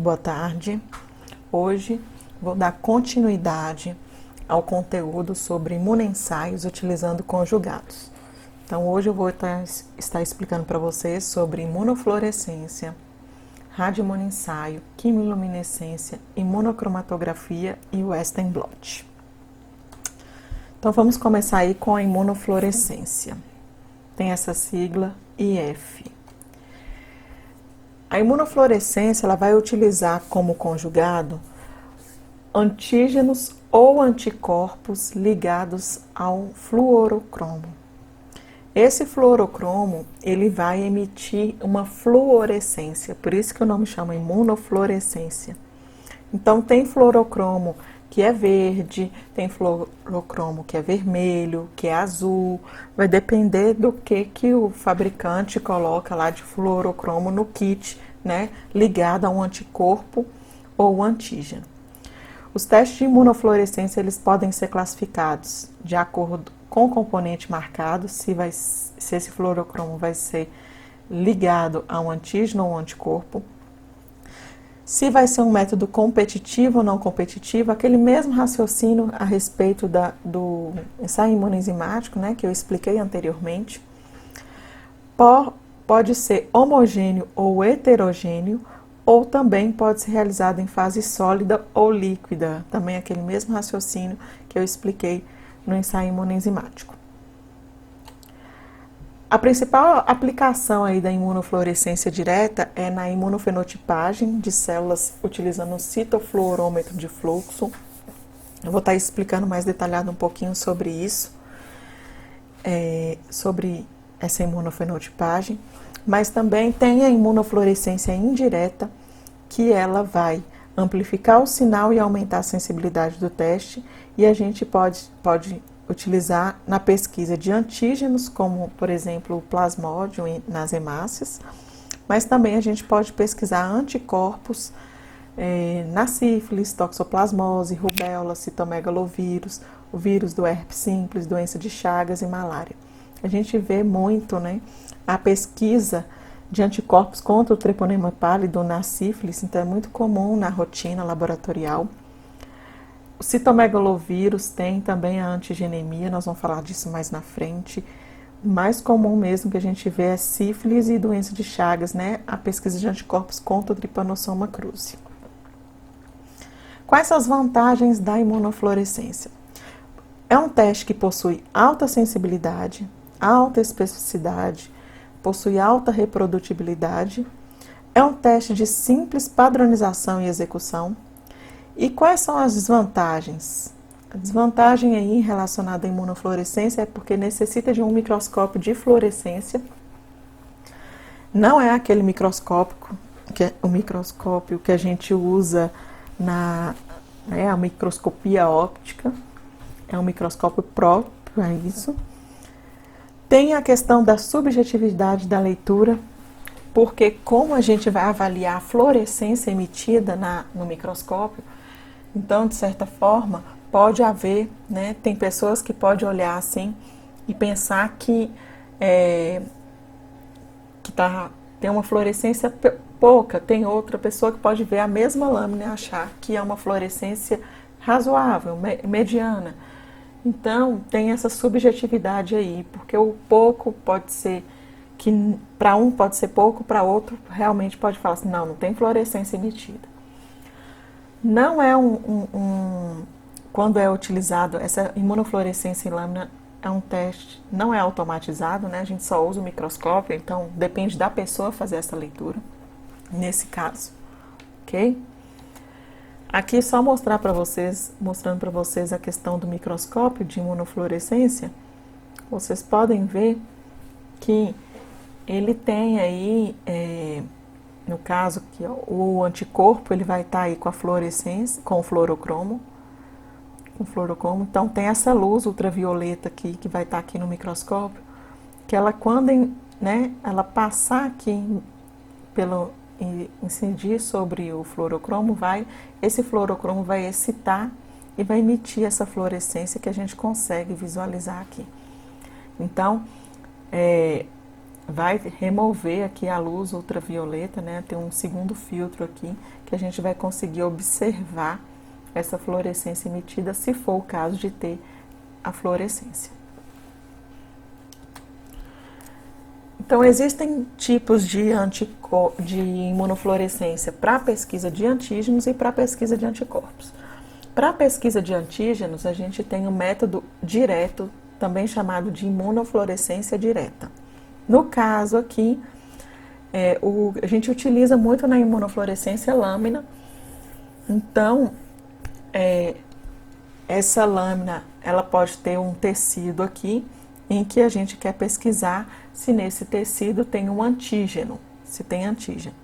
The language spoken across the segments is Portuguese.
boa tarde. Hoje vou dar continuidade ao conteúdo sobre imunoensaios utilizando conjugados. Então hoje eu vou estar explicando para vocês sobre imunofluorescência, radioimunoensaio, quimiluminescência, imunocromatografia e Western blot. Então vamos começar aí com a imunofluorescência. Tem essa sigla IF. A imunofluorescência ela vai utilizar como conjugado antígenos ou anticorpos ligados ao fluorocromo. Esse fluorocromo ele vai emitir uma fluorescência, por isso que o nome chama imunofluorescência. Então tem fluorocromo que é verde, tem fluorocromo que é vermelho, que é azul, vai depender do que o fabricante coloca lá de fluorocromo no kit, né, ligado a um anticorpo ou antígeno. Os testes de imunofluorescência eles podem ser classificados de acordo com o componente marcado, se esse fluorocromo vai ser ligado a um antígeno ou um anticorpo. Se vai ser um método competitivo ou não competitivo, aquele mesmo raciocínio a respeito do ensaio imunoenzimático, né, que eu expliquei anteriormente. Pode ser homogêneo ou heterogêneo, ou também pode ser realizado em fase sólida ou líquida, também aquele mesmo raciocínio que eu expliquei no ensaio imunoenzimático. A principal aplicação aí da imunofluorescência direta é na imunofenotipagem de células utilizando o citofluorômetro de fluxo. Eu vou estar explicando mais detalhado um pouquinho sobre isso, sobre essa imunofenotipagem, mas também tem a imunofluorescência indireta, que ela vai amplificar o sinal e aumentar a sensibilidade do teste, e a gente pode utilizar na pesquisa de antígenos, como, por exemplo, o plasmódio nas hemácias, mas também a gente pode pesquisar anticorpos na sífilis, toxoplasmose, rubéola, citomegalovírus, o vírus do herpes simples, doença de Chagas e malária. A gente vê muito, né, a pesquisa de anticorpos contra o treponema pálido na sífilis, então é muito comum na rotina laboratorial. O citomegalovírus tem também a antigenemia, nós vamos falar disso mais na frente. O mais comum mesmo que a gente vê é sífilis e doença de Chagas, né? A pesquisa de anticorpos contra o Trypanosoma cruzi. Quais são as vantagens da imunofluorescência? É um teste que possui alta sensibilidade, alta especificidade, possui alta reprodutibilidade, é um teste de simples padronização e execução. E quais são as desvantagens? A desvantagem aí relacionada à imunofluorescência é porque necessita de um microscópio de fluorescência. Não é aquele microscópio que a gente usa a microscopia óptica. É um microscópio próprio para isso. Tem a questão da subjetividade da leitura, porque como a gente vai avaliar a fluorescência emitida no microscópio, então, de certa forma, pode haver, né, tem pessoas que podem olhar assim e pensar que tem uma fluorescência pouca, tem outra pessoa que pode ver a mesma lâmina e achar que é uma fluorescência razoável, mediana. Então, tem essa subjetividade aí, porque o pouco pode ser que para um pode ser pouco, para outro realmente pode falar assim, não tem fluorescência emitida. Não é quando é utilizado essa imunofluorescência em lâmina, é um teste, não é automatizado, né? A gente só usa o microscópio, então depende da pessoa fazer essa leitura, nesse caso, ok? Aqui só mostrando para vocês a questão do microscópio de imunofluorescência, vocês podem ver que ele tem aí, no caso, que o anticorpo ele vai estar aí com a fluorescência, com o fluorocromo, então tem essa luz ultravioleta aqui, que vai estar aqui no microscópio, que ela quando, né, ela passar aqui incidir sobre o fluorocromo, esse fluorocromo vai excitar e vai emitir essa fluorescência que a gente consegue visualizar aqui. Então, vai remover aqui a luz ultravioleta, né? Tem um segundo filtro aqui que a gente vai conseguir observar essa fluorescência emitida, se for o caso de ter a fluorescência. Então, existem tipos de imunofluorescência para pesquisa de antígenos e para pesquisa de anticorpos. Para a pesquisa de antígenos, a gente tem o método direto, também chamado de imunofluorescência direta. No caso aqui, a gente utiliza muito na imunofluorescência lâmina. Então, essa lâmina, ela pode ter um tecido aqui, em que a gente quer pesquisar se nesse tecido tem um antígeno, se tem antígeno.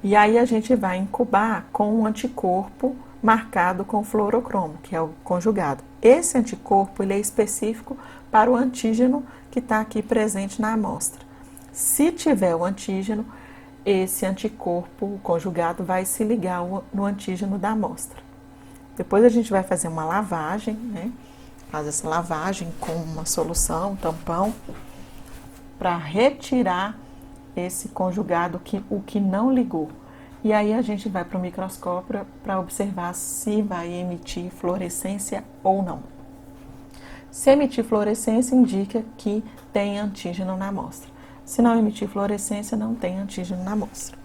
E aí a gente vai incubar com um anticorpo marcado com fluorocromo, que é o conjugado. Esse anticorpo, ele é específico para o antígeno que está aqui presente na amostra. Se tiver o antígeno, esse anticorpo conjugado vai se ligar no antígeno da amostra. Depois a gente vai fazer uma lavagem, né? Faz essa lavagem com uma solução, um tampão, para retirar esse conjugado, o que não ligou. E aí a gente vai para o microscópio para observar se vai emitir fluorescência ou não. Se emitir fluorescência, indica que tem antígeno na amostra. Se não emitir fluorescência, não tem antígeno na amostra.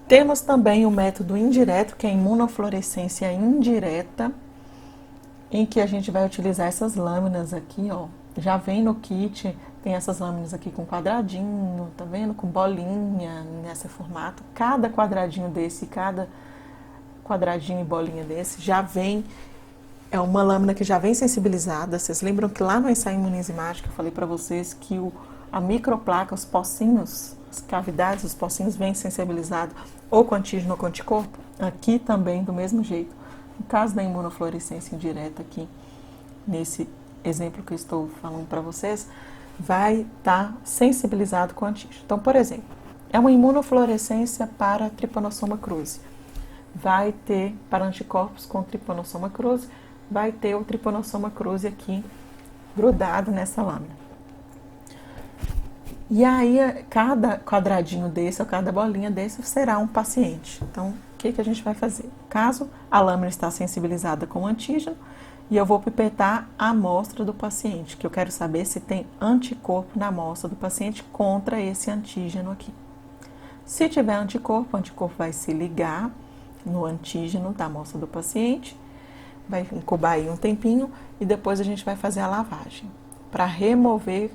Temos também o método indireto, que é a imunofluorescência indireta, em que a gente vai utilizar essas lâminas aqui, ó. Já vem no kit, tem essas lâminas aqui com quadradinho, tá vendo? Com bolinha, nesse formato. Cada quadradinho desse, cada quadradinho e bolinha desse, já vem, é uma lâmina que já vem sensibilizada. Vocês lembram que lá no ensaio imunoenzimático eu falei para vocês que a microplaca, os pocinhos, as cavidades, os pocinhos vêm sensibilizados ou com antígeno ou com anticorpo? Aqui também, do mesmo jeito. No caso da imunofluorescência indireta aqui, nesse exemplo que eu estou falando para vocês, vai estar sensibilizado com antígeno. Então, por exemplo, é uma imunofluorescência para Trypanosoma cruzi. Vai ter, para anticorpos com Trypanosoma cruzi, vai ter o Trypanosoma cruzi aqui grudado nessa lâmina. E aí, cada quadradinho desse ou cada bolinha desse será um paciente. Então, o que a gente vai fazer? Caso a lâmina está sensibilizada com antígeno, e eu vou pipetar a amostra do paciente, que eu quero saber se tem anticorpo na amostra do paciente contra esse antígeno aqui. Se tiver anticorpo, o anticorpo vai se ligar no antígeno da amostra do paciente, vai incubar aí um tempinho e depois a gente vai fazer a lavagem para remover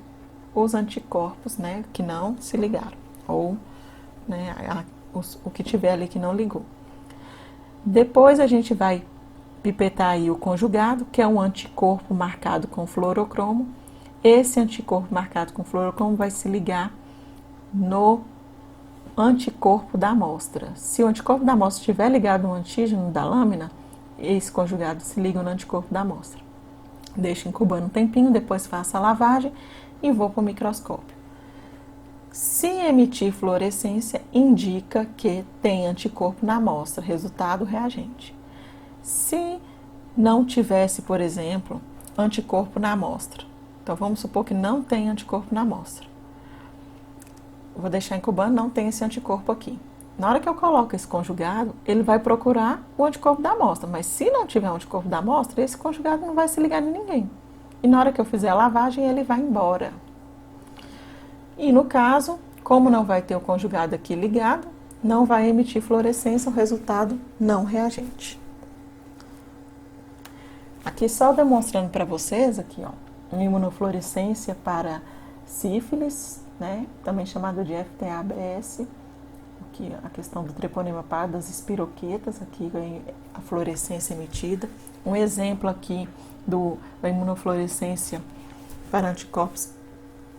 os anticorpos, né, que não se ligaram, ou né, o que tiver ali que não ligou. Depois a gente vai pipetar aí o conjugado, que é um anticorpo marcado com fluorocromo. Esse anticorpo marcado com fluorocromo vai se ligar no anticorpo da amostra. Se o anticorpo da amostra estiver ligado no antígeno da lâmina, esse conjugado se liga no anticorpo da amostra. Deixo incubando um tempinho, depois faço a lavagem e vou para o microscópio. Se emitir fluorescência, indica que tem anticorpo na amostra, resultado reagente. Se não tivesse, por exemplo, anticorpo na amostra, então vamos supor que não tem anticorpo na amostra. Vou deixar incubando, não tem esse anticorpo aqui. Na hora que eu coloco esse conjugado, ele vai procurar o anticorpo da amostra, mas se não tiver o anticorpo da amostra, esse conjugado não vai se ligar em ninguém. E na hora que eu fizer a lavagem, ele vai embora. E no caso, como não vai ter o conjugado aqui ligado, não vai emitir fluorescência, o resultado não reagente. Aqui só demonstrando para vocês, aqui ó, uma imunofluorescência para sífilis, né, também chamado de FTA-ABS, aqui a questão do treponema pardo, das espiroquetas, aqui a fluorescência emitida. Um exemplo aqui da imunofluorescência para anticorpos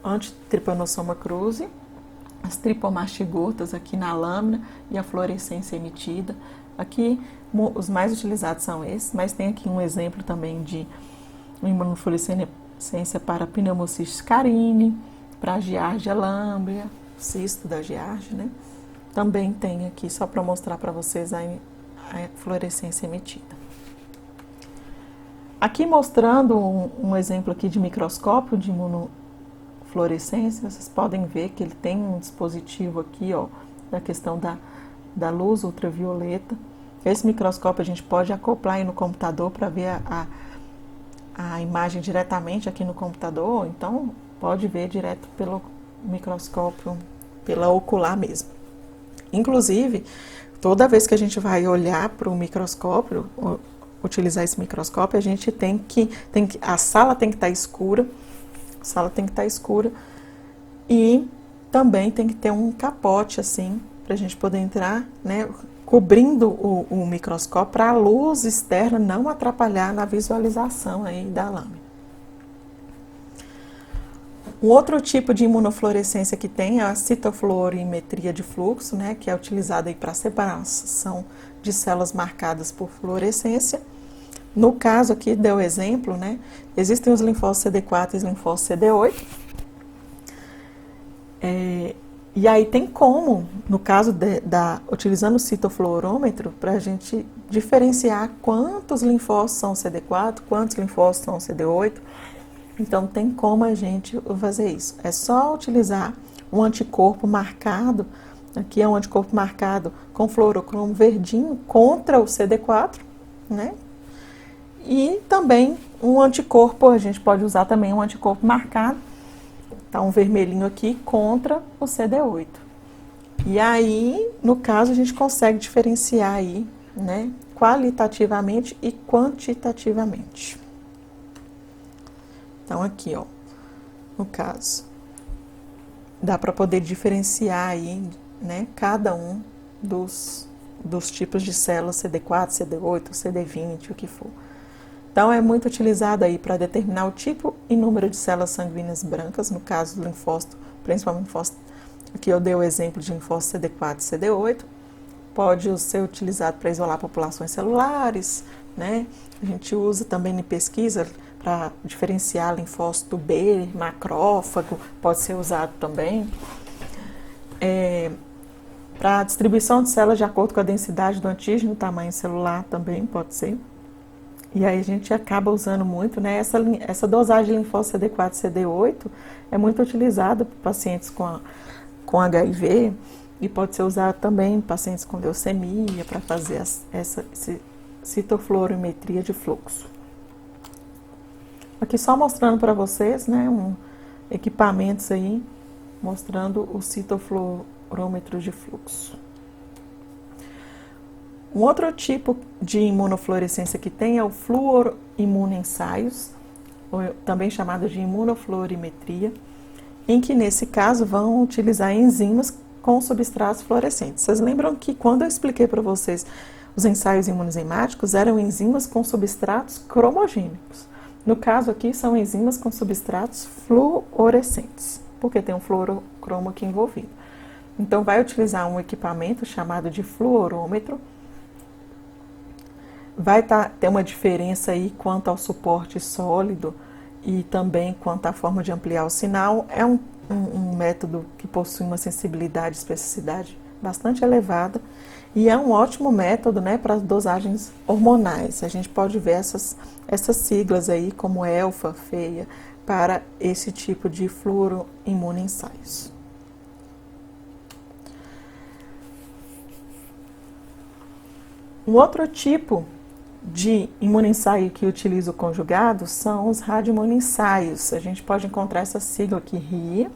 anti-Trypanosoma cruzi, as tripomastigotas aqui na lâmina e a fluorescência emitida. Aqui os mais utilizados são esses, mas tem aqui um exemplo também de imunofluorescência para pneumocystis carini, para a giardia lamblia, cisto da giardia, né? Também tem aqui, só para mostrar para vocês a fluorescência emitida. Aqui mostrando um exemplo aqui de microscópio de imunofluorescência, vocês podem ver que ele tem um dispositivo aqui, ó, da questão da luz ultravioleta. Esse microscópio a gente pode acoplar aí no computador para ver a imagem diretamente aqui no computador, então pode ver direto pelo microscópio, pela ocular mesmo. Inclusive, toda vez que a gente vai olhar para o microscópio, utilizar esse microscópio, a gente a sala tem que estar escura, e também tem que ter um capote assim, para a gente poder entrar, né, cobrindo o microscópio para a luz externa não atrapalhar na visualização aí da lâmina. Um outro tipo de imunofluorescência que tem é a citofluorimetria de fluxo, né, que é utilizada para a separação de células marcadas por fluorescência. No caso aqui, deu exemplo, né, existem os linfócitos CD4 e os linfócitos CD8. E aí tem como, no caso utilizando o citofluorômetro, para a gente diferenciar quantos linfócitos são CD4, quantos linfócitos são CD8. Então, tem como a gente fazer isso. É só utilizar um anticorpo marcado, aqui é um anticorpo marcado com fluorocromo verdinho contra o CD4, né? E também um anticorpo, a gente pode usar também um anticorpo marcado, tá um vermelhinho aqui, contra o CD8. E aí, no caso, a gente consegue diferenciar aí, né, qualitativamente e quantitativamente. Então, aqui, ó, no caso, dá para poder diferenciar aí, né, cada um dos tipos de células, CD4, CD8, CD20, o que for. Então, é muito utilizado aí para determinar o tipo e número de células sanguíneas brancas, no caso do linfócito, principalmente linfócito, aqui eu dei o exemplo de linfócito CD4 e CD8, pode ser utilizado para isolar populações celulares, né? A gente usa também em pesquisa para diferenciar linfócito B, macrófago, pode ser usado também. Para distribuição de células de acordo com a densidade do antígeno, tamanho celular também pode ser. E aí a gente acaba usando muito, né? Essa dosagem de linfócito CD4 e CD8 é muito utilizada por pacientes com HIV e pode ser usada também em pacientes com leucemia para fazer essa citofluorimetria de fluxo. Aqui só mostrando para vocês, né, equipamentos aí, mostrando o citofluorômetro de fluxo. Um outro tipo de imunofluorescência que tem é o fluoroimunensaios, também chamado de imunofluorimetria, em que nesse caso vão utilizar enzimas com substratos fluorescentes. Vocês lembram que quando eu expliquei para vocês os ensaios imunoenzimáticos eram enzimas com substratos cromogênicos. No caso aqui, são enzimas com substratos fluorescentes, porque tem um fluorocromo aqui envolvido. Então, vai utilizar um equipamento chamado de fluorômetro. Vai ter uma diferença aí quanto ao suporte sólido e também quanto à forma de ampliar o sinal. É um método que possui uma sensibilidade e especificidade bastante elevada e é um ótimo método, né, para dosagens hormonais. A gente pode ver essas siglas aí como ELFA, FEIA, para esse tipo de fluoroimunensaios. Um outro tipo de imunoensaio que utiliza o conjugado são os radioimunensaios. A gente pode encontrar essa sigla aqui, RIA,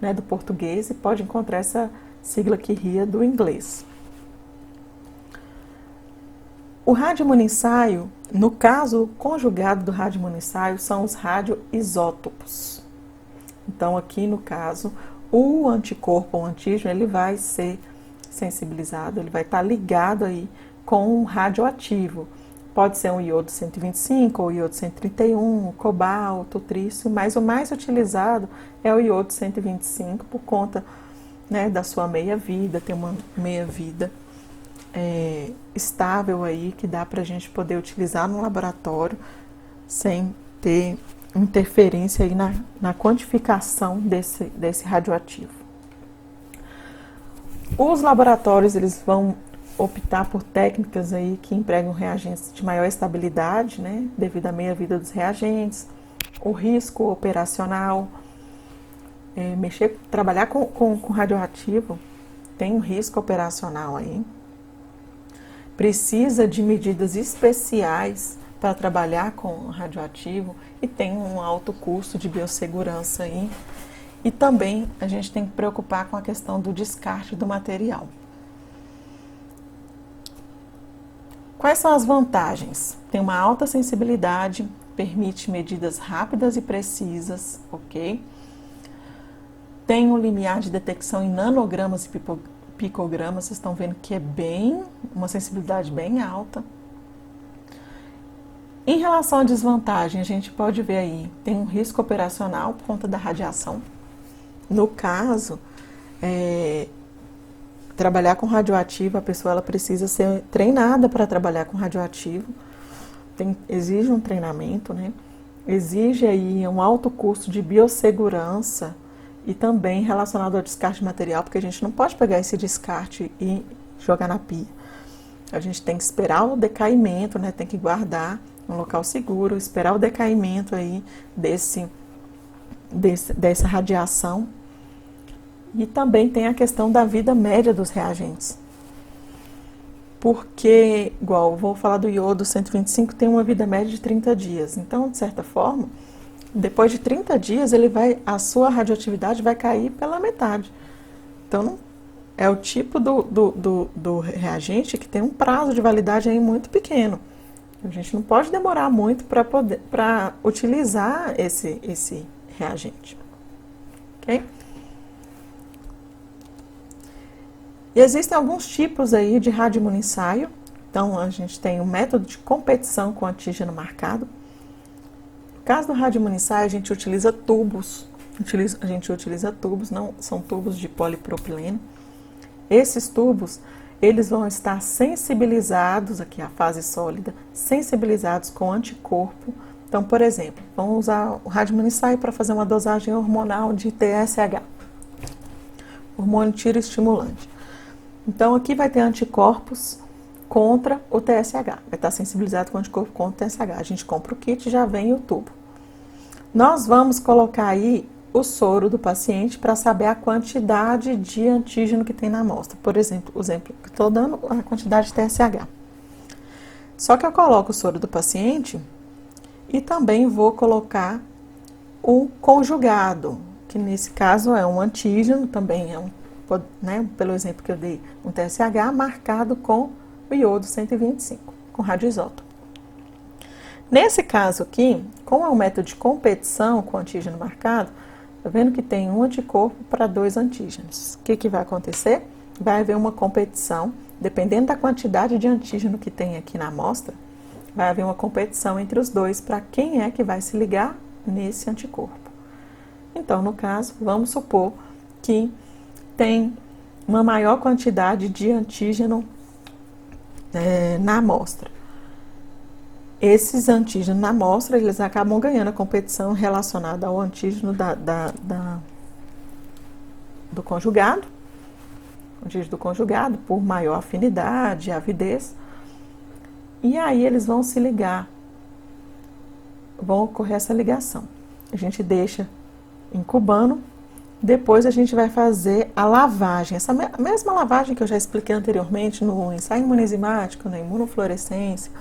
né, do português, e pode encontrar essa sigla aqui, RIA, do inglês. O radioimunensaio, no caso, o conjugado do radioimunensaio são os radioisótopos. Então, aqui no caso, o anticorpo ou antígeno, ele vai ser sensibilizado, ele vai estar ligado aí com um radioativo. Pode ser um iodo 125 ou iodo 131, cobalto, trício, mas o mais utilizado é o iodo 125 por conta, né, da sua meia-vida, tem uma meia-vida estável aí que dá para a gente poder utilizar no laboratório sem ter interferência aí na quantificação desse radioativo. Os laboratórios, eles vão optar por técnicas aí que empregam reagentes de maior estabilidade, né, devido à meia-vida dos reagentes, o risco operacional, trabalhar com radioativo tem um risco operacional aí, precisa de medidas especiais para trabalhar com radioativo e tem um alto custo de biossegurança aí. E também a gente tem que preocupar com a questão do descarte do material. Quais são as vantagens? Tem uma alta sensibilidade, permite medidas rápidas e precisas, ok? Tem um limiar de detecção em nanogramas e picogramas, vocês estão vendo que é uma sensibilidade bem alta. Em relação à desvantagem, a gente pode ver aí, tem um risco operacional por conta da radiação. No caso, trabalhar com radioativo, a pessoa ela precisa ser treinada para trabalhar com radioativo. Exige um treinamento, né? Exige aí um alto custo de biossegurança e também relacionado ao descarte de material, porque a gente não pode pegar esse descarte e jogar na pia. A gente tem que esperar o decaimento, né? Tem que guardar em um local seguro, esperar o decaimento aí dessa radiação. E também tem a questão da vida média dos reagentes. Porque, igual, vou falar do iodo 125, tem uma vida média de 30 dias. Então, de certa forma, depois de 30 dias, a sua radioatividade vai cair pela metade. Então, é o tipo do reagente que tem um prazo de validade aí muito pequeno. A gente não pode demorar muito para utilizar esse reagente. Ok? E existem alguns tipos aí de radioimunoensaio. Então, a gente tem o método de competição com antígeno marcado. No caso do radioimunoensaio, a gente utiliza tubos. Não são tubos de polipropileno. Esses tubos, eles vão estar sensibilizados, aqui a fase sólida, sensibilizados com anticorpo. Então, por exemplo, vamos usar o radioimunoensaio para fazer uma dosagem hormonal de TSH, hormônio tiroestimulante. Então, aqui vai ter anticorpos contra o TSH. Vai estar sensibilizado com anticorpo contra o TSH. A gente compra o kit e já vem o tubo. Nós vamos colocar aí o soro do paciente para saber a quantidade de antígeno que tem na amostra. Por exemplo, o exemplo que estou dando, a quantidade de TSH. Só que eu coloco o soro do paciente e também vou colocar o conjugado, que nesse caso é um antígeno, também né, pelo exemplo que eu dei, um TSH marcado com o iodo 125, com radioisótopo. Nesse caso aqui, como é um método de competição com antígeno marcado, tá vendo que tem um anticorpo para 2 antígenos. O que vai acontecer? Vai haver uma competição, dependendo da quantidade de antígeno que tem aqui na amostra, vai haver uma competição entre os dois para quem é que vai se ligar nesse anticorpo. Então, no caso, vamos supor que tem uma maior quantidade de antígeno na amostra. Esses antígenos na amostra, eles acabam ganhando a competição relacionada ao antígeno do conjugado, antígeno do conjugado, por maior afinidade, avidez, e aí eles vão se ligar, vão ocorrer essa ligação. A gente deixa incubando. Depois a gente vai fazer a lavagem, essa mesma lavagem que eu já expliquei anteriormente no ensaio imunoenzimático, na imunofluorescência,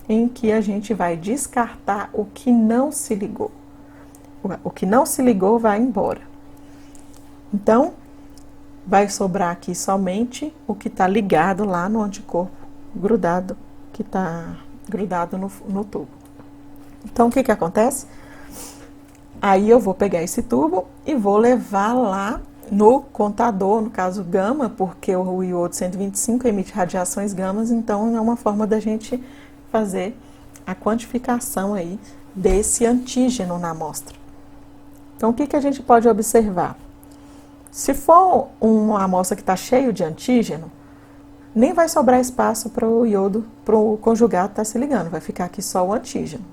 em que a gente vai descartar o que não se ligou. O que não se ligou vai embora. Então, vai sobrar aqui somente o que está ligado lá no anticorpo grudado, que está grudado no tubo. Então, o que acontece? Aí eu vou pegar esse tubo e vou levar lá no contador, no caso gama, porque o iodo 125 emite radiações gamas, então é uma forma da gente fazer a quantificação aí desse antígeno na amostra. Então, o que a gente pode observar? Se for uma amostra que está cheia de antígeno, nem vai sobrar espaço para o iodo, para o conjugado estar se ligando, vai ficar aqui só o antígeno.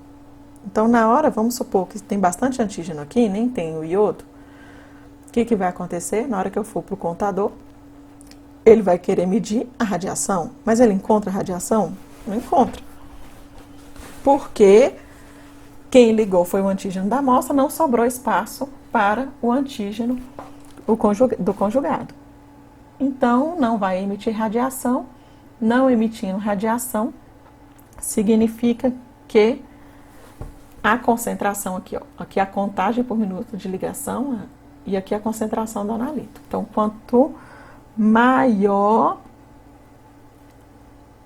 Então, na hora, vamos supor que tem bastante antígeno aqui, nem tem o iodo. O que vai acontecer? Na hora que eu for para o contador, ele vai querer medir a radiação, mas ele encontra a radiação? Não encontra. Porque quem ligou foi o antígeno da amostra, não sobrou espaço para o antígeno do conjugado. Então, não vai emitir radiação. Não emitindo radiação, significa que a concentração aqui, ó, aqui a contagem por minuto de ligação e aqui a concentração do analito. Então, quanto maior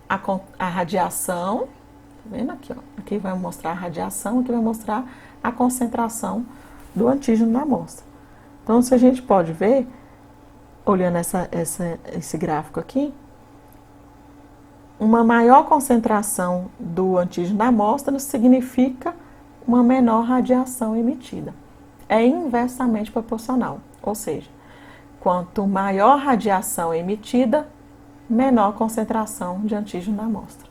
a radiação, tá vendo aqui, ó, aqui vai mostrar a radiação, aqui vai mostrar a concentração do antígeno na amostra. Então, se a gente pode ver, olhando esse gráfico aqui, uma maior concentração do antígeno na amostra significa uma menor radiação emitida. É inversamente proporcional, ou seja, quanto maior a radiação emitida, menor a concentração de antígeno na amostra.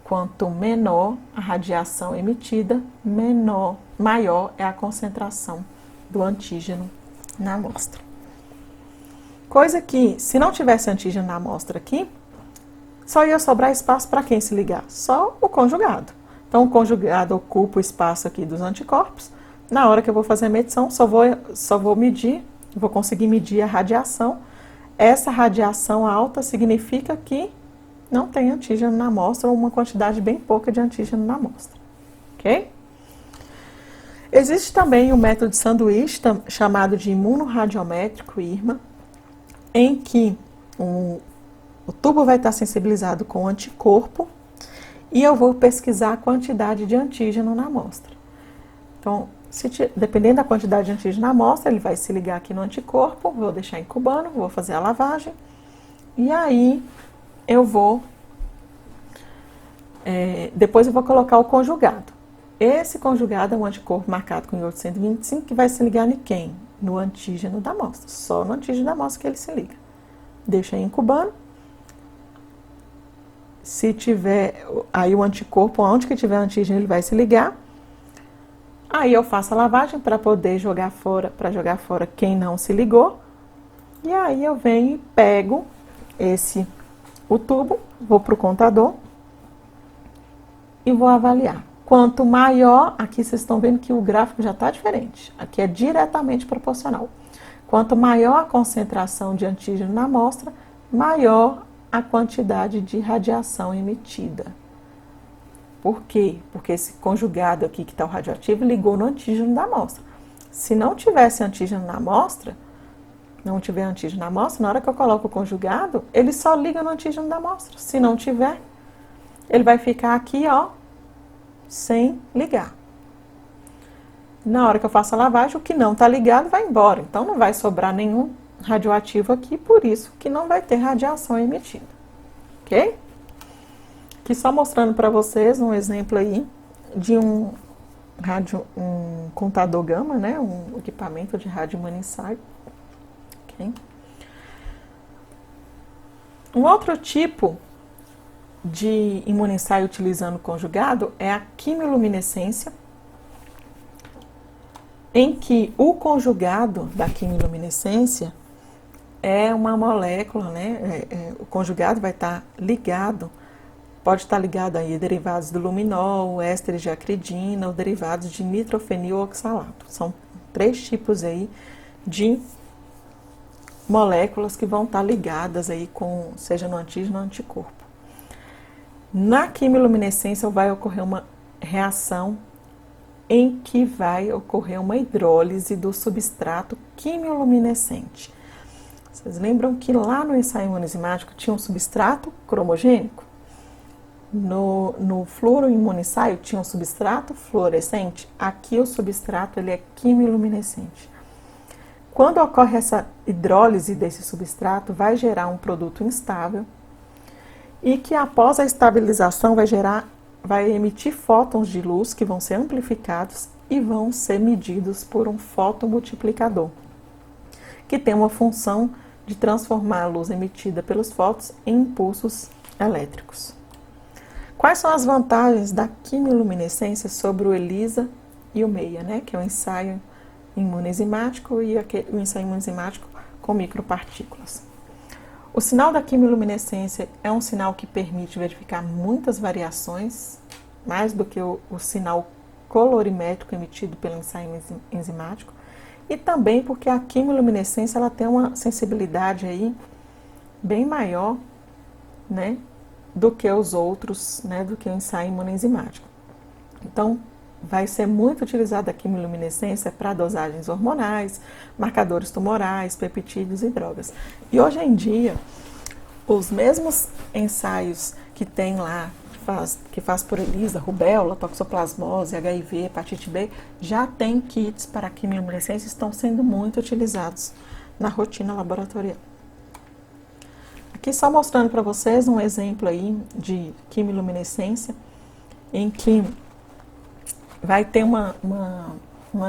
Quanto menor a radiação emitida, maior é a concentração do antígeno na amostra. Coisa que, se não tivesse antígeno na amostra aqui, só ia sobrar espaço para quem se ligar? Só o conjugado. Então, o conjugado ocupa o espaço aqui dos anticorpos. Na hora que eu vou fazer a medição, só vou medir, vou conseguir medir a radiação. Essa radiação alta significa que não tem antígeno na amostra, ou uma quantidade bem pouca de antígeno na amostra. Ok? Existe também o método de sanduíche, chamado de imunorradiométrico, IRMA, em que o tubo vai estar sensibilizado com anticorpo e eu vou pesquisar a quantidade de antígeno na amostra. Então, dependendo da quantidade de antígeno na amostra, ele vai se ligar aqui no anticorpo, vou deixar incubando, vou fazer a lavagem e aí eu vou, depois eu vou colocar o conjugado. Esse conjugado é um anticorpo marcado com iodo 125 que vai se ligar em quem? No antígeno da amostra, só no antígeno da amostra que ele se liga. Deixa incubando. Se tiver, aí o anticorpo, onde que tiver antígeno, ele vai se ligar. Aí eu faço a lavagem para poder jogar fora, quem não se ligou. E aí eu venho e pego o tubo, vou para o contador e vou avaliar. Quanto maior, aqui vocês estão vendo que o gráfico já está diferente. Aqui é diretamente proporcional. Quanto maior a concentração de antígeno na amostra, maior a quantidade de radiação emitida. Por quê? Porque esse conjugado aqui que está o radioativo ligou no antígeno da amostra. Se não tivesse antígeno na amostra, na hora que eu coloco o conjugado, ele só liga no antígeno da amostra. Se não tiver, ele vai ficar aqui, ó, sem ligar. Na hora que eu faço a lavagem, o que não está ligado vai embora. Então, não vai sobrar nenhum radioativo aqui, por isso que não vai ter radiação emitida. Ok? Aqui só mostrando para vocês um exemplo aí de um contador gama, né? Um equipamento de rádio imunoensaio. Ok? Um outro tipo de imunoensaio utilizando conjugado é a quimiluminescência, em que o conjugado da quimiluminescência é uma molécula, né? O conjugado vai estar ligado, pode estar ligado aí a derivados do luminol, ésteres de acridina ou derivados de nitrofenil oxalato. São 3 tipos aí de moléculas que vão estar ligadas aí com, seja no antígeno ou no anticorpo. Na quimiluminescência vai ocorrer uma reação em que vai ocorrer uma hidrólise do substrato quimiluminescente. Vocês lembram que lá no ensaio imunoenzimático tinha um substrato cromogênico? No fluoroimunoensaio tinha um substrato fluorescente. Aqui o substrato ele é quimiluminescente. Quando ocorre essa hidrólise desse substrato, vai gerar um produto instável e que após a estabilização vai emitir fótons de luz que vão ser amplificados e vão ser medidos por um fotomultiplicador, que tem uma função de transformar a luz emitida pelos fótons em impulsos elétricos. Quais são as vantagens da quimiluminescência sobre o ELISA e o MEIA, né? Que é o ensaio imunoenzimático e o ensaio imunoenzimático com micropartículas? O sinal da quimiluminescência é um sinal que permite verificar muitas variações, mais do que o sinal colorimétrico emitido pelo ensaio enzimático, e também porque a quimiluminescência ela tem uma sensibilidade aí bem maior, né, do que os outros, né, do que o ensaio imunoenzimático. Então, vai ser muito utilizada a quimiluminescência para dosagens hormonais, marcadores tumorais, peptídeos e drogas. E hoje em dia, os mesmos ensaios que tem lá, que faz por ELISA, rubéola, toxoplasmose, HIV, hepatite B, já tem kits para quimiluminescência e estão sendo muito utilizados na rotina laboratorial. Aqui só mostrando para vocês um exemplo aí de quimiluminescência, em que vai ter uma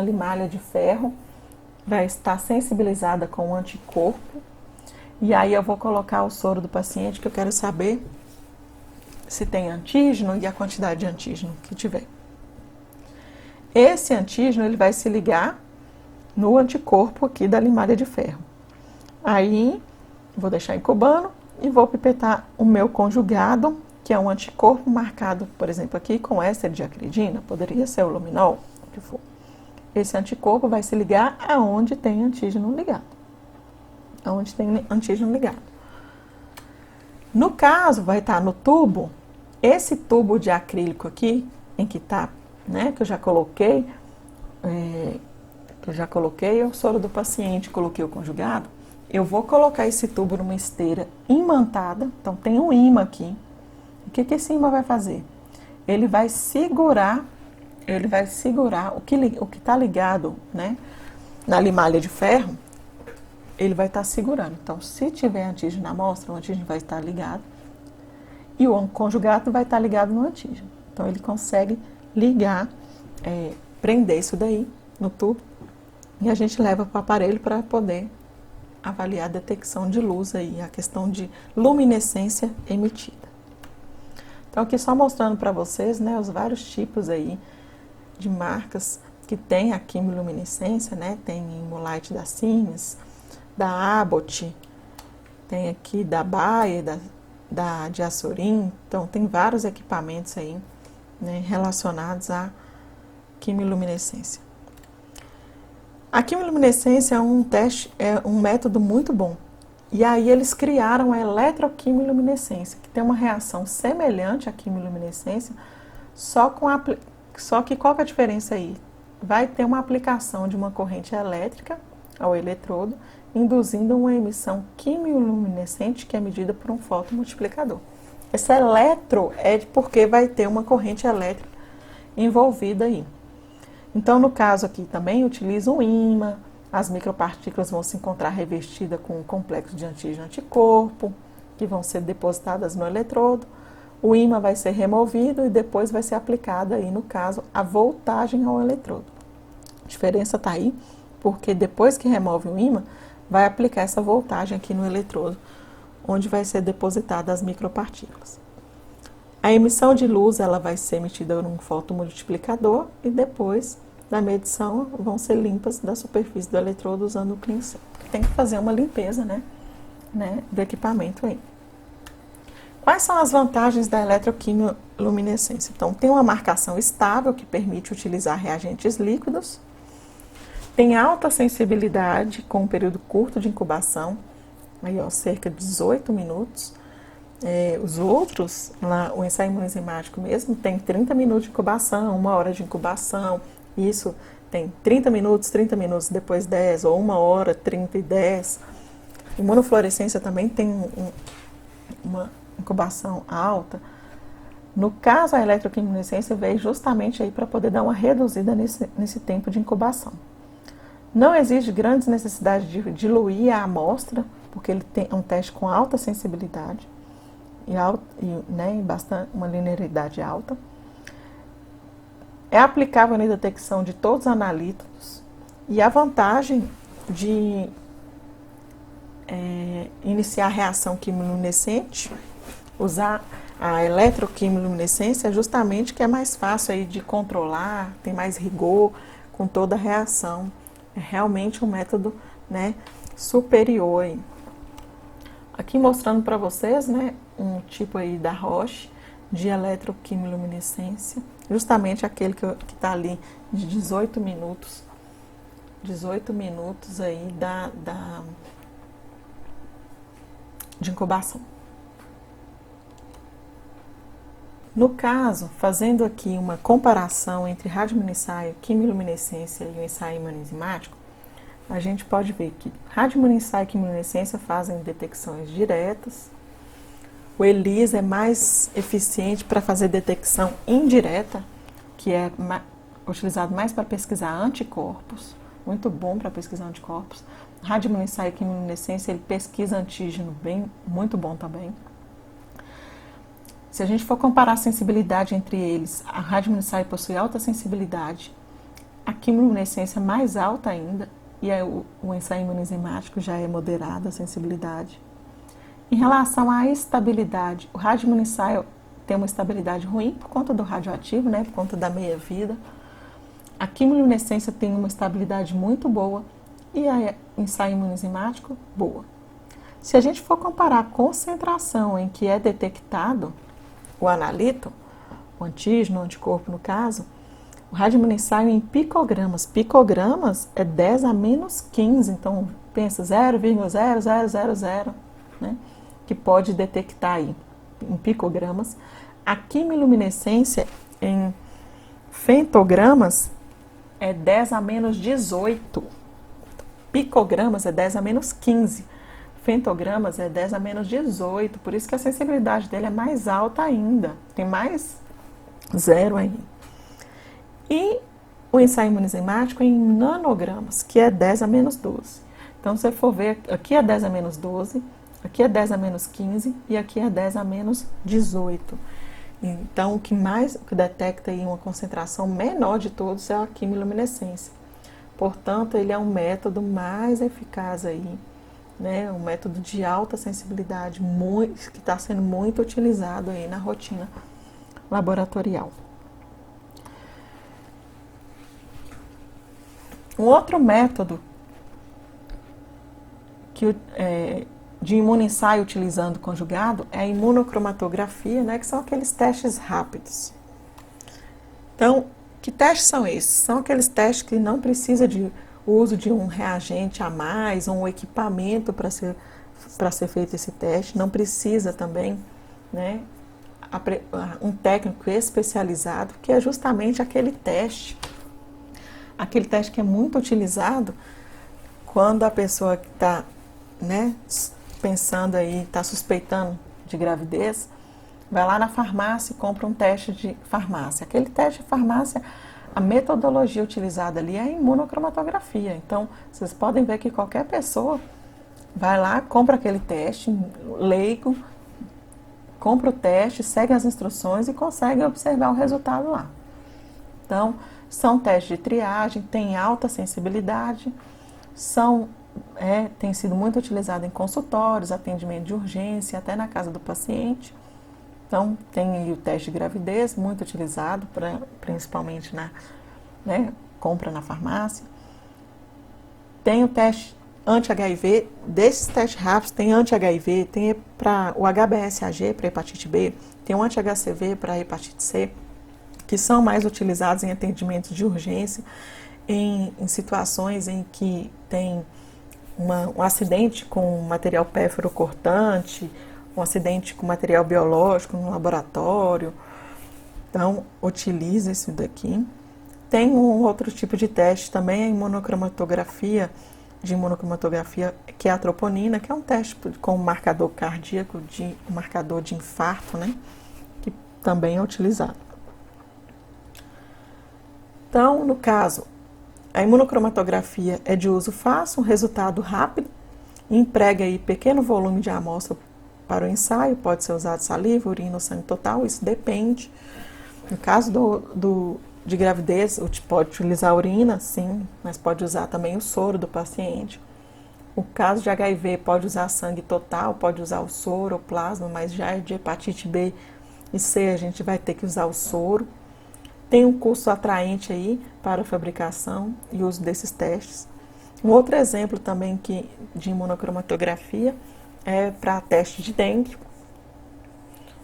limalha de ferro, vai estar sensibilizada com o anticorpo, e aí eu vou colocar o soro do paciente, que eu quero saber se tem antígeno e a quantidade de antígeno que tiver. Esse antígeno ele vai se ligar no anticorpo aqui da limalha de ferro. Aí vou deixar incubando e vou pipetar o meu conjugado, que é um anticorpo marcado, por exemplo, aqui com éster de acridina, poderia ser o luminol, o que for. Esse anticorpo vai se ligar aonde tem antígeno ligado. Aonde tem antígeno ligado. No caso, vai estar no tubo, esse tubo de acrílico aqui, em que está, né, que eu já coloquei o soro do paciente, coloquei o conjugado, eu vou colocar esse tubo numa esteira imantada, então tem um ímã aqui. O que esse ímã vai fazer? Ele vai segurar o que está ligado, né, na limalha de ferro, ele vai estar segurando. Então, se tiver antígeno na amostra, o antígeno vai estar ligado e o conjugado vai estar ligado no antígeno. Então, ele consegue ligar, prender isso daí no tubo e a gente leva para o aparelho para poder avaliar a detecção de luz aí, a questão de luminescência emitida. Então, aqui só mostrando para vocês, né, os vários tipos aí de marcas que tem a quimiluminescência, né, tem Imolite da Siemens, da Abbott, tem aqui da Bayer, da Diasorin, então tem vários equipamentos aí, né, relacionados à quimiluminescência. A quimiluminescência é um método muito bom. E aí eles criaram a eletroquimiluminescência, que tem uma reação semelhante à quimiluminescência, só que qual que é a diferença aí? Vai ter uma aplicação de uma corrente elétrica ao eletrodo, induzindo uma emissão quimiluminescente que é medida por um fotomultiplicador. Esse eletro é porque vai ter uma corrente elétrica envolvida aí. Então, no caso aqui também, utiliza um ímã, as micropartículas vão se encontrar revestidas com um complexo de antígeno-anticorpo, que vão ser depositadas no eletrodo. O ímã vai ser removido e depois vai ser aplicada aí, no caso, a voltagem ao eletrodo. A diferença está aí, porque depois que remove o ímã, vai aplicar essa voltagem aqui no eletrodo, onde vai ser depositada as micropartículas. A emissão de luz ela vai ser emitida por um fotomultiplicador e depois da medição vão ser limpas da superfície do eletrodo usando o cleansing. Tem que fazer uma limpeza, né, do equipamento aí. Quais são as vantagens da eletroquimiluminescência? Então, tem uma marcação estável que permite utilizar reagentes líquidos, tem alta sensibilidade com um período curto de incubação, aí, ó, cerca de 18 minutos. Os outros, lá, o ensaio imunoenzimático mesmo, tem 30 minutos de incubação, 1 hora de incubação, isso tem 30 minutos, depois 10, ou 1 hora, 30 e 10. Imunofluorescência também tem uma incubação alta. No caso, a eletroquimiluminescência veio justamente aí para poder dar uma reduzida nesse tempo de incubação. Não exige grandes necessidades de diluir a amostra, porque ele tem um teste com alta sensibilidade e bastante, uma linearidade alta. É aplicável na detecção de todos os analíticos e a vantagem de iniciar a reação quimiluminescente, usar a eletroquimiluminescência, é justamente que é mais fácil aí de controlar, tem mais rigor com toda a reação. É realmente um método, né, superior aí. Aqui mostrando para vocês, né, um tipo aí da Roche de eletroquimiluminescência, justamente aquele que está ali de 18 minutos aí de incubação. No caso, fazendo aqui uma comparação entre radiominissaio, quimiluminescência e o ensaio imunoenzimático, a gente pode ver que radiominissaio e quimiluminescência fazem detecções diretas. O ELISA é mais eficiente para fazer detecção indireta, que é utilizado mais para pesquisar anticorpos, muito bom para pesquisar anticorpos. Radiominissaio e quimiluminescência, ele pesquisa antígeno muito bom também. Se a gente for comparar a sensibilidade entre eles, a radiominissaio possui alta sensibilidade, a quimiluminescência mais alta ainda, e o ensaio imunoenzimático já é moderada a sensibilidade. Em relação à estabilidade, o radiominissaio tem uma estabilidade ruim por conta do radioativo, né, por conta da meia-vida. A quimiluminescência tem uma estabilidade muito boa e o ensaio imunoenzimático, boa. Se a gente for comparar a concentração em que é detectado o analito, o antígeno, o anticorpo no caso, o radiominissaio em picogramas. Picogramas é 10 a menos 15, então pensa 0,0000, né, que pode detectar aí em picogramas. A quimiluminescência em femtogramas é 10 a menos 18. Picogramas é 10 a menos 15. Femtogramas é 10 a menos 18, por isso que a sensibilidade dele é mais alta ainda, tem mais zero aí. E o ensaio imunoenzimático em nanogramas, que é 10 a menos 12. Então, se você for ver, aqui é 10 a menos 12, aqui é 10 a menos 15 e aqui é 10 a menos 18. Então, o que detecta aí uma concentração menor de todos é a quimiluminescência. Portanto, ele é um método mais eficaz aí, né, um método de alta sensibilidade, que está sendo muito utilizado aí na rotina laboratorial. Um outro método de imunoensaio utilizando conjugado é a imunocromatografia, né, que são aqueles testes rápidos. Então, que testes são esses? São aqueles testes que não precisa de uso de um reagente a mais, ou um equipamento para ser feito esse teste, não precisa também, né, um técnico especializado, que é justamente aquele teste que é muito utilizado quando a pessoa está, né, pensando aí, está suspeitando de gravidez, vai lá na farmácia e compra um teste de farmácia. Aquele teste de farmácia, a metodologia utilizada ali é a imunocromatografia. Então, vocês podem ver que qualquer pessoa vai lá, compra aquele teste, leigo, compra o teste, segue as instruções e consegue observar o resultado lá. Então, são testes de triagem, tem alta sensibilidade, tem sido muito utilizado em consultórios, atendimento de urgência, até na casa do paciente. Então, tem o teste de gravidez, muito utilizado, principalmente na compra na farmácia. Tem o teste anti-HIV, desses testes rápidos, tem anti-HIV, tem para o HBsAg, para hepatite B, tem o anti-HCV para hepatite C, que são mais utilizados em atendimentos de urgência, em situações em que tem um acidente com material pérfuro cortante, um acidente com material biológico no laboratório. Então, utiliza isso daqui. Tem um outro tipo de teste também, a imunocromatografia, que é a troponina, que é um teste com marcador cardíaco, um marcador de infarto, né, que também é utilizado. Então, no caso, a imunocromatografia é de uso fácil, um resultado rápido, emprega aí pequeno volume de amostra para o ensaio, pode ser usado saliva, urina ou sangue total, isso depende. No caso de gravidez, pode utilizar a urina, sim, mas pode usar também o soro do paciente. O caso de HIV, pode usar sangue total, pode usar o soro ou plasma, mas já de hepatite B e C, a gente vai ter que usar o soro. Tem um custo atraente aí para a fabricação e uso desses testes. Um outro exemplo também de imunocromatografia é para teste de dengue,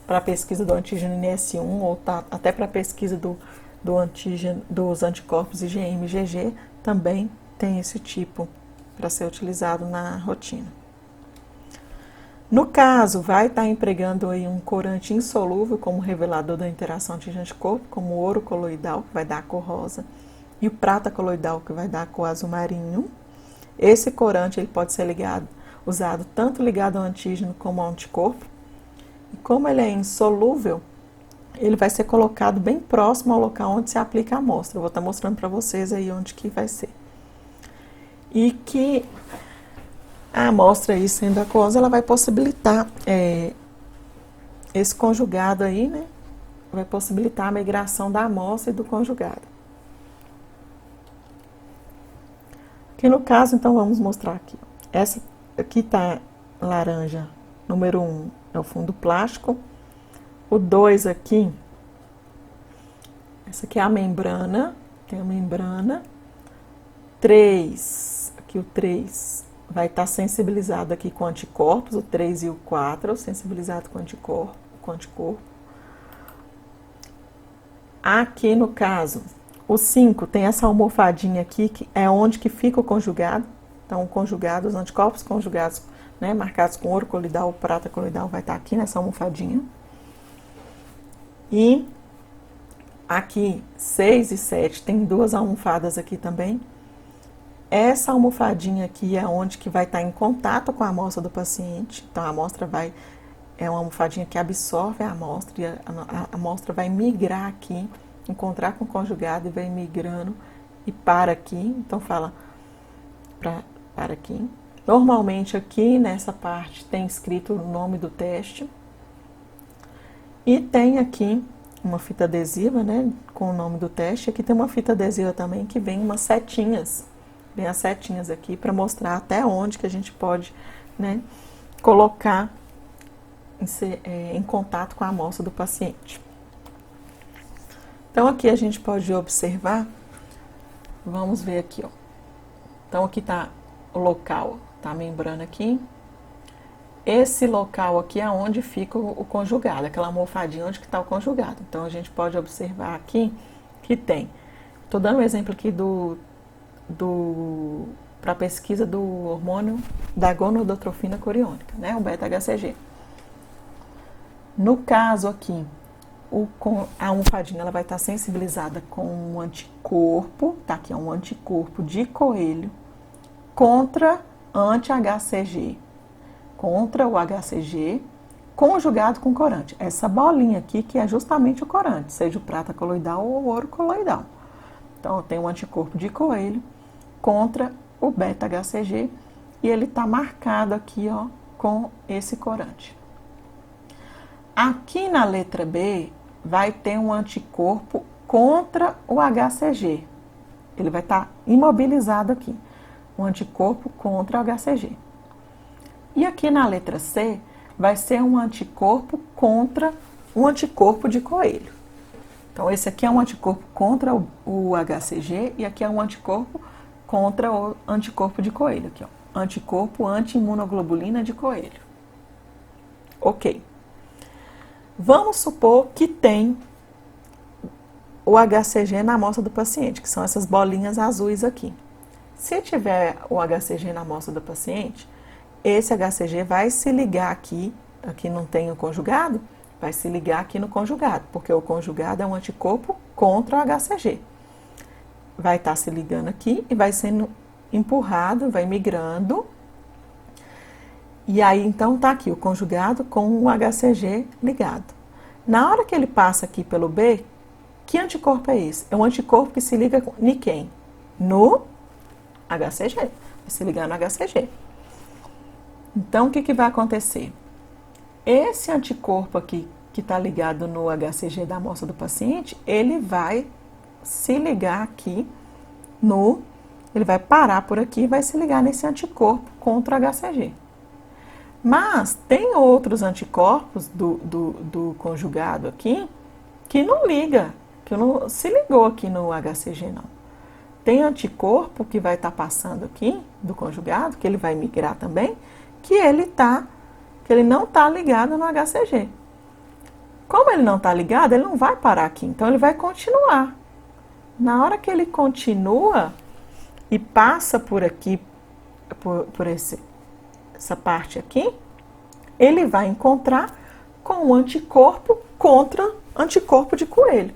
para pesquisa do antígeno NS1 ou até para pesquisa do antígeno, dos anticorpos IgM e IgG, também tem esse tipo para ser utilizado na rotina. No caso, vai estar empregando aí um corante insolúvel como revelador da interação antígeno-anticorpo, como o ouro coloidal, que vai dar a cor rosa, e o prata coloidal, que vai dar a cor azul marinho. Esse corante ele pode ser usado tanto ligado ao antígeno como ao anticorpo. E como ele é insolúvel, ele vai ser colocado bem próximo ao local onde se aplica a amostra. Eu vou estar mostrando para vocês aí onde que vai ser. E que a amostra aí sendo aquosa, ela vai possibilitar esse conjugado aí, né? Vai possibilitar a migração da amostra e do conjugado. Aqui no caso, então, vamos mostrar aqui. Essa aqui tá laranja, número 1 é o fundo plástico. O 2 aqui, essa aqui é a membrana, tem a membrana. 3, aqui o 3 vai estar sensibilizado aqui com anticorpos, o 3 e o 4, sensibilizado com anticorpo. Aqui no caso, o 5 tem essa almofadinha aqui, que é onde que fica o conjugado. Então, o conjugado, os anticorpos conjugados, né, marcados com ouro coloidal ou prata coloidal, vai estar aqui nessa almofadinha. E aqui, 6 e 7, tem 2 almofadas aqui também. Essa almofadinha aqui é onde que vai estar em contato com a amostra do paciente. Então, a amostra é uma almofadinha que absorve a amostra e a amostra vai migrar aqui, encontrar com o conjugado e vai migrando e para aqui. Então, fala para aqui. Normalmente, aqui nessa parte tem escrito o nome do teste. E tem aqui uma fita adesiva, né, com o nome do teste. Aqui tem uma fita adesiva também que vem umas setinhas. Vem as setinhas aqui para mostrar até onde que a gente pode, né, colocar em contato com a amostra do paciente. Então, aqui a gente pode observar, vamos ver aqui, ó. Então, aqui tá o local, tá a membrana aqui. Esse local aqui é onde fica o conjugado, aquela almofadinha onde que está o conjugado. Então, a gente pode observar aqui que tem. Estou dando um exemplo aqui para pesquisa do hormônio da gonadotrofina coriônica, né, o beta-HCG. No caso aqui, a almofadinha ela vai estar sensibilizada com um anticorpo, tá aqui, é um anticorpo de coelho contra anti-HCG, contra o HCG, conjugado com corante. Essa bolinha aqui que é justamente o corante, seja o prata coloidal ou o ouro coloidal. Então, eu tenho um anticorpo de coelho contra o beta-HCG e ele está marcado aqui, ó, com esse corante. Aqui na letra B, vai ter um anticorpo contra o HCG. Ele vai estar imobilizado aqui. Um anticorpo contra o HCG. E aqui na letra C, vai ser um anticorpo contra um anticorpo de coelho. Então, esse aqui é um anticorpo contra o HCG e aqui é um anticorpo contra o anticorpo de coelho. Aqui, ó. Anticorpo anti-imunoglobulina de coelho. Ok. Vamos supor que tem o HCG na amostra do paciente, que são essas bolinhas azuis aqui. Se tiver o HCG na amostra do paciente, esse HCG vai se ligar aqui não tem o conjugado, vai se ligar aqui no conjugado, porque o conjugado é um anticorpo contra o HCG. Vai estar se ligando aqui e vai sendo empurrado, vai migrando. E aí, então, tá aqui o conjugado com o HCG ligado. Na hora que ele passa aqui pelo B, que anticorpo é esse? É um anticorpo que se liga em quem? No HCG. Vai se ligar no HCG. Então, o que vai acontecer? Esse anticorpo aqui, que está ligado no HCG da amostra do paciente, ele vai se ligar aqui ele vai parar por aqui e vai se ligar nesse anticorpo contra o HCG. Mas tem outros anticorpos do conjugado aqui que não liga, que não se ligou aqui no HCG, não. Tem anticorpo que vai estar passando aqui do conjugado, que ele vai migrar também, que ele está que ele não está ligado no HCG. Como ele não está ligado, ele não vai parar aqui, então ele vai continuar. Na hora que ele continua e passa por aqui, por essa parte aqui, ele vai encontrar com o anticorpo contra anticorpo de coelho.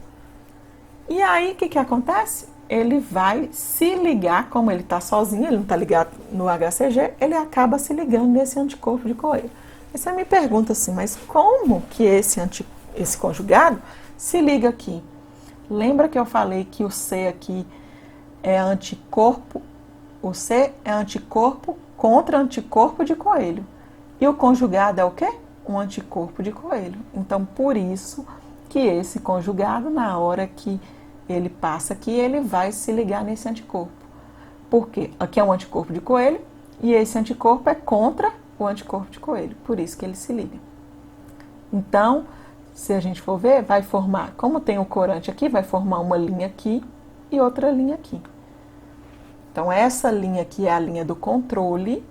E aí, o que acontece? Ele vai se ligar, como ele está sozinho, ele não está ligado no HCG, ele acaba se ligando nesse anticorpo de coelho. Aí você me pergunta assim, mas como que esse conjugado se liga aqui? Lembra que eu falei que o C aqui é anticorpo, o C é anticorpo contra anticorpo de coelho. E o conjugado é o quê? Um anticorpo de coelho. Então, por isso que esse conjugado, na hora que ele passa aqui, ele vai se ligar nesse anticorpo. Por quê? Aqui é um anticorpo de coelho e esse anticorpo é contra o anticorpo de coelho. Por isso que ele se liga. Então, se a gente for ver, vai formar, como tem o corante aqui, vai formar uma linha aqui e outra linha aqui. Então, essa linha aqui é a linha do controle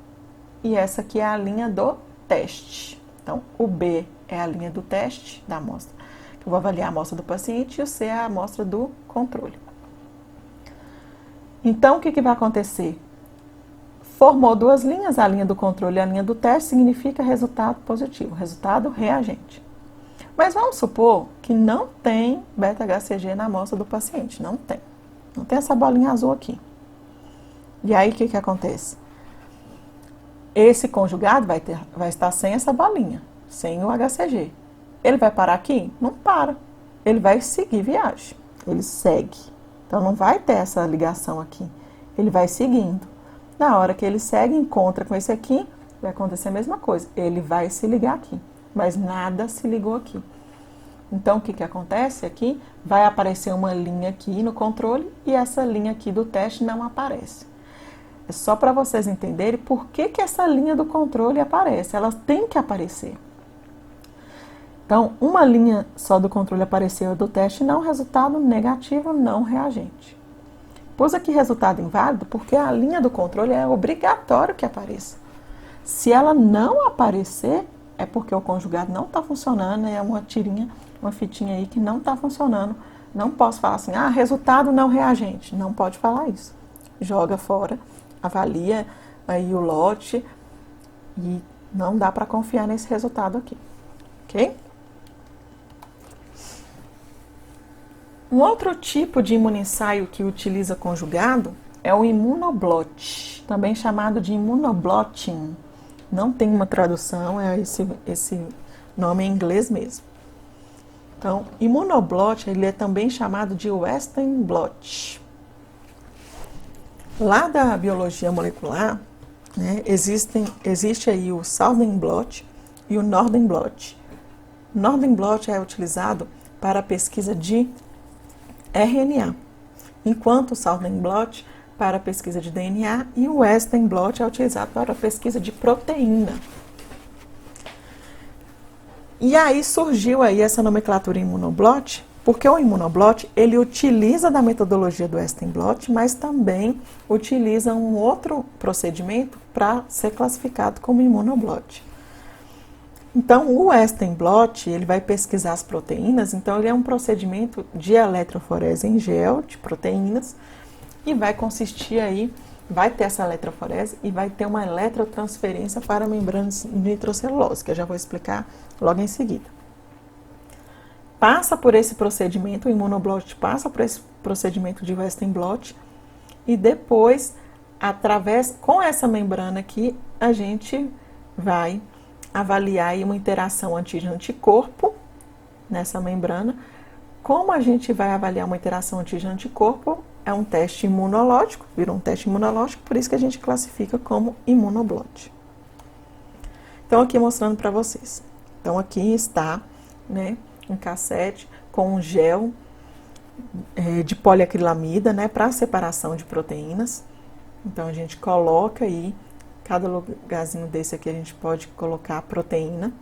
e essa aqui é a linha do teste. Então, o B é a linha do teste da amostra, que eu vou avaliar a amostra do paciente, e o C é a amostra do controle. Então, o que vai acontecer? Formou duas linhas, a linha do controle e a linha do teste, significa resultado positivo, resultado reagente. Mas vamos supor que não tem beta-HCG na amostra do paciente, não tem. Não tem essa bolinha azul aqui. E aí, o que acontece? Esse conjugado vai estar sem essa bolinha, sem o HCG. Ele vai parar aqui? Não para. Ele vai seguir viagem. Ele segue. Então, não vai ter essa ligação aqui. Ele vai seguindo. Na hora que ele segue, encontra com esse aqui, vai acontecer a mesma coisa. Ele vai se ligar aqui, mas nada se ligou aqui. Então, o que acontece aqui? Vai aparecer uma linha aqui no controle e essa linha aqui do teste não aparece. É só para vocês entenderem por que essa linha do controle aparece. Ela tem que aparecer. Então, uma linha só do controle apareceu do teste, não resultado negativo, não reagente. Pus aqui resultado inválido porque a linha do controle é obrigatório que apareça. Se ela não aparecer, é porque o conjugado não está funcionando, é uma tirinha, uma fitinha aí que não está funcionando. Não posso falar assim, resultado não reagente. Não pode falar isso. Joga fora, avalia aí o lote e não dá para confiar nesse resultado aqui, ok? Um outro tipo de imunoensaio que utiliza conjugado é o imunoblot, também chamado de imunoblotting. Não tem uma tradução, é esse nome em inglês mesmo. Então, imunoblot, ele é também chamado de Western blot. Lá da biologia molecular, né, existe aí o Southern blot e o Northern blot. O Northern blot é utilizado para a pesquisa de RNA, enquanto o Southern blot para a pesquisa de DNA e o Western blot é utilizado para a pesquisa de proteína. E aí surgiu aí essa nomenclatura imunoblot, porque o imunoblot, ele utiliza da metodologia do Western blot, mas também utiliza um outro procedimento para ser classificado como imunoblot. Então, o Western blot, ele vai pesquisar as proteínas, então ele é um procedimento de eletroforese em gel de proteínas e vai consistir aí, vai ter essa eletroforese e vai ter uma eletrotransferência para a membrana nitrocelulose, que eu já vou explicar logo em seguida. Passa por esse procedimento, o imunoblot passa por esse procedimento de Western blot e depois, com essa membrana aqui, a gente vai avaliar aí uma interação antígeno-anticorpo nessa membrana. Como a gente vai avaliar uma interação antígeno-anticorpo? É um teste imunológico, virou um teste imunológico, por isso que a gente classifica como imunoblot. Então, aqui mostrando para vocês. Então, aqui está, né, um cassete com um gel de poliacrilamida, né, para separação de proteínas. Então, a gente coloca aí, cada lugarzinho desse aqui a gente pode colocar a proteína.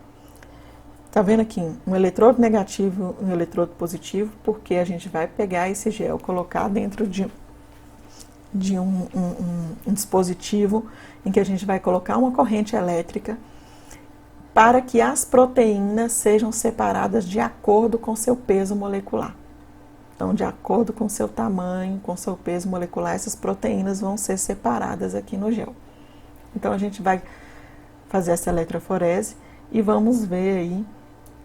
Tá vendo aqui um eletrodo negativo e um eletrodo positivo, porque a gente vai pegar esse gel, colocar dentro de um dispositivo em que a gente vai colocar uma corrente elétrica para que as proteínas sejam separadas de acordo com seu peso molecular. Então, de acordo com seu tamanho, com seu peso molecular, essas proteínas vão ser separadas aqui no gel. Então, a gente vai fazer essa eletroforese e vamos ver aí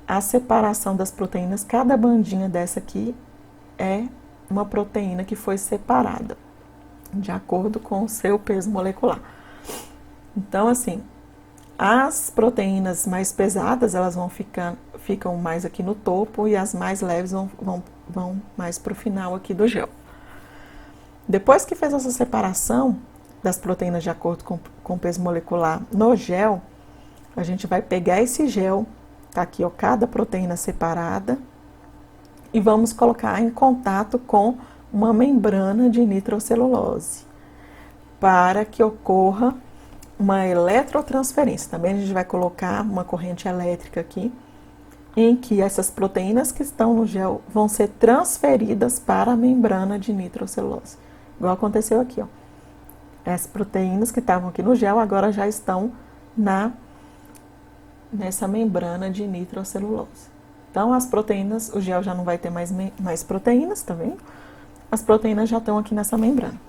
a separação das proteínas. Cada bandinha dessa aqui é uma proteína que foi separada de acordo com o seu peso molecular. Então, assim, as proteínas mais pesadas, elas ficam mais aqui no topo e as mais leves vão mais para o final aqui do gel. Depois que fez essa separação das proteínas de acordo com o peso molecular no gel, a gente vai pegar esse gel, tá aqui, ó, cada proteína separada, e vamos colocar em contato com uma membrana de nitrocelulose, para que ocorra uma eletrotransferência. Também a gente vai colocar uma corrente elétrica aqui, em que essas proteínas que estão no gel vão ser transferidas para a membrana de nitrocelulose. Igual aconteceu aqui, ó. As proteínas que estavam aqui no gel agora já estão nessa membrana de nitrocelulose. Então, as proteínas, o gel já não vai ter mais proteínas, tá vendo? As proteínas já estão aqui nessa membrana.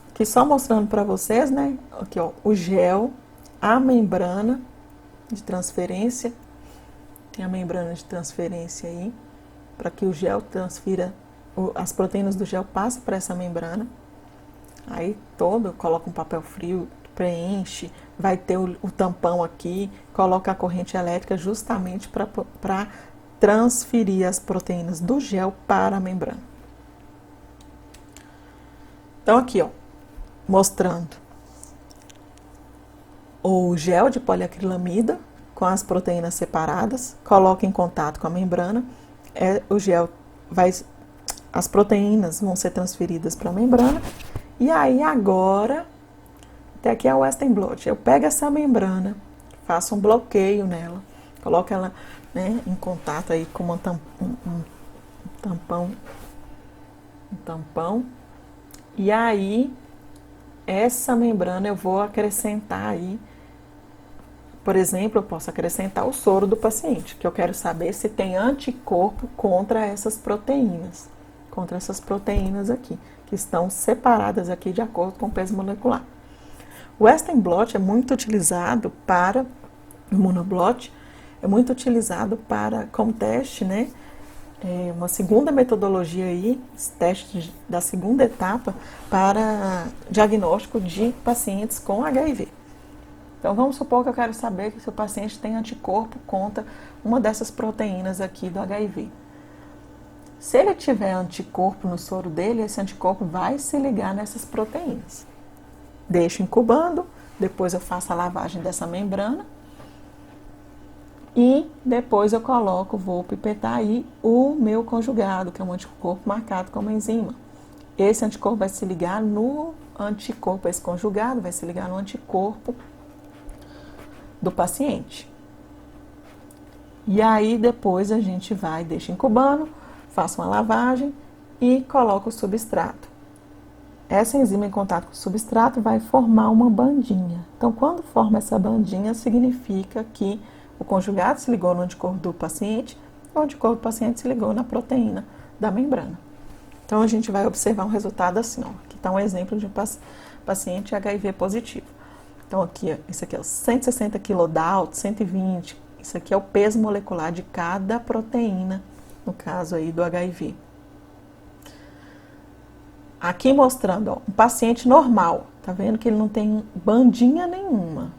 Aqui só mostrando para vocês, né? Aqui, ó, o gel, a membrana de transferência. Tem a membrana de transferência aí, para que o gel transfira, as proteínas do gel passam para essa membrana. Aí coloca um papel frio, preenche, vai ter o tampão aqui, coloca a corrente elétrica justamente para transferir as proteínas do gel para a membrana. Então, aqui, ó, mostrando o gel de poliacrilamida com as proteínas separadas, coloca em contato com a membrana, as proteínas vão ser transferidas para a membrana, e aí agora, até aqui é o Western blot, eu pego essa membrana, faço um bloqueio nela, coloco ela, né, em contato aí com um tampão, e aí essa membrana eu vou acrescentar aí, por exemplo, eu posso acrescentar o soro do paciente, que eu quero saber se tem anticorpo contra essas proteínas aqui, que estão separadas aqui de acordo com o peso molecular. O Western blot é muito utilizado para, o Immunoblot, é muito utilizado como teste, né? Uma segunda metodologia aí, teste da segunda etapa para diagnóstico de pacientes com HIV. Então, vamos supor que eu quero saber que o paciente tem anticorpo contra uma dessas proteínas aqui do HIV. Se ele tiver anticorpo no soro dele, esse anticorpo vai se ligar nessas proteínas. Deixo incubando, depois eu faço a lavagem dessa membrana e depois eu vou pipetar aí o meu conjugado, que é um anticorpo marcado como enzima. Esse anticorpo vai se ligar no anticorpo, esse conjugado vai se ligar no anticorpo do paciente. E aí depois a gente deixa incubando, faço uma lavagem e coloco o substrato. Essa enzima em contato com o substrato vai formar uma bandinha. Então, quando forma essa bandinha, significa que o conjugado se ligou no anticorpo do paciente, o anticorpo do paciente se ligou na proteína da membrana. Então, a gente vai observar um resultado assim, ó. Aqui está um exemplo de um paciente HIV positivo. Então, aqui, isso aqui é 160 kilodalton, 120. Isso aqui é o peso molecular de cada proteína, no caso aí do HIV. Aqui mostrando, ó, um paciente normal. Tá vendo que ele não tem bandinha nenhuma.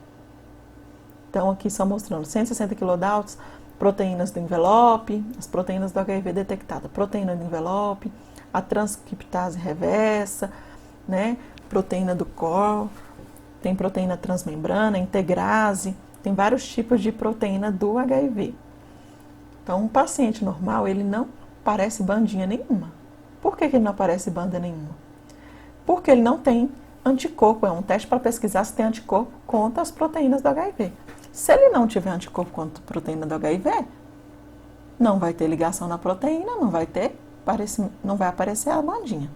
Então, aqui só mostrando 160 kilodaltons, proteínas do envelope, as proteínas do HIV detectadas. Proteína do envelope, a transcriptase reversa, né? Proteína do core, tem proteína transmembrana, integrase, tem vários tipos de proteína do HIV. Então, um paciente normal, ele não aparece bandinha nenhuma. Por que ele não aparece banda nenhuma? Porque ele não tem anticorpo, é um teste para pesquisar se tem anticorpo contra as proteínas do HIV. Se ele não tiver anticorpo contra a proteína do HIV, não vai ter ligação na proteína, não vai aparecer a bandinha.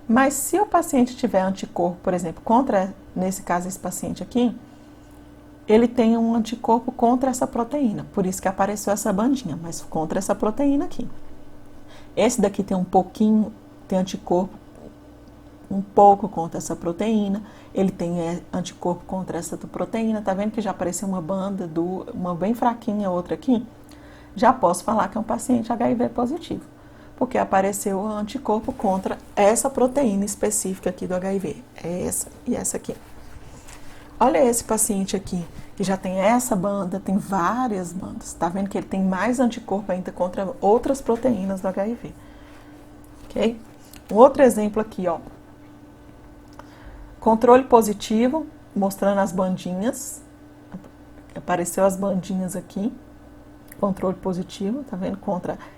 Mas se o paciente tiver anticorpo, por exemplo, nesse caso esse paciente aqui, ele tem um anticorpo contra essa proteína, por isso que apareceu essa bandinha, mas contra essa proteína aqui. Esse daqui tem um pouquinho, tem anticorpo um pouco contra essa proteína, ele tem anticorpo contra essa proteína, tá vendo que já apareceu uma banda, uma bem fraquinha, outra aqui? Já posso falar que é um paciente HIV positivo, porque apareceu o anticorpo contra essa proteína específica aqui do HIV, é essa e essa aqui. Olha esse paciente aqui, que já tem essa banda, tem várias bandas. Tá vendo que ele tem mais anticorpo ainda contra outras proteínas do HIV. Ok? Um outro exemplo aqui, ó. Controle positivo, mostrando as bandinhas. Apareceu as bandinhas aqui. Controle positivo, tá vendo?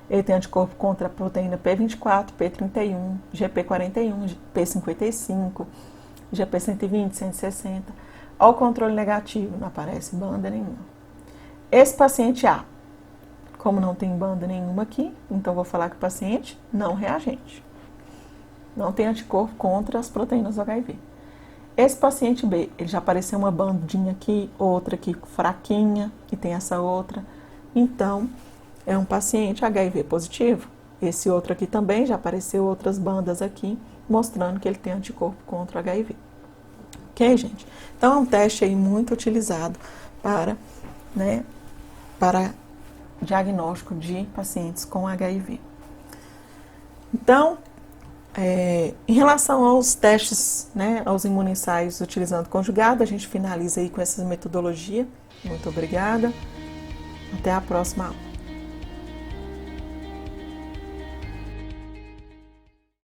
Ele tem anticorpo contra a proteína P24, P31, GP41, P55, GP120, 160. Olha o controle negativo, não aparece banda nenhuma. Esse paciente A, como não tem banda nenhuma aqui, então vou falar que o paciente não reagente. Não tem anticorpo contra as proteínas do HIV. Esse paciente B, ele já apareceu uma bandinha aqui, outra aqui fraquinha, e tem essa outra. Então, é um paciente HIV positivo. Esse outro aqui também já apareceu outras bandas aqui, mostrando que ele tem anticorpo contra o HIV. Ok, gente? Então, é um teste aí muito utilizado para diagnóstico de pacientes com HIV. Então, em relação aos testes, aos imunoensaios utilizando conjugado, a gente finaliza aí com essa metodologia. Muito obrigada. Até a próxima aula.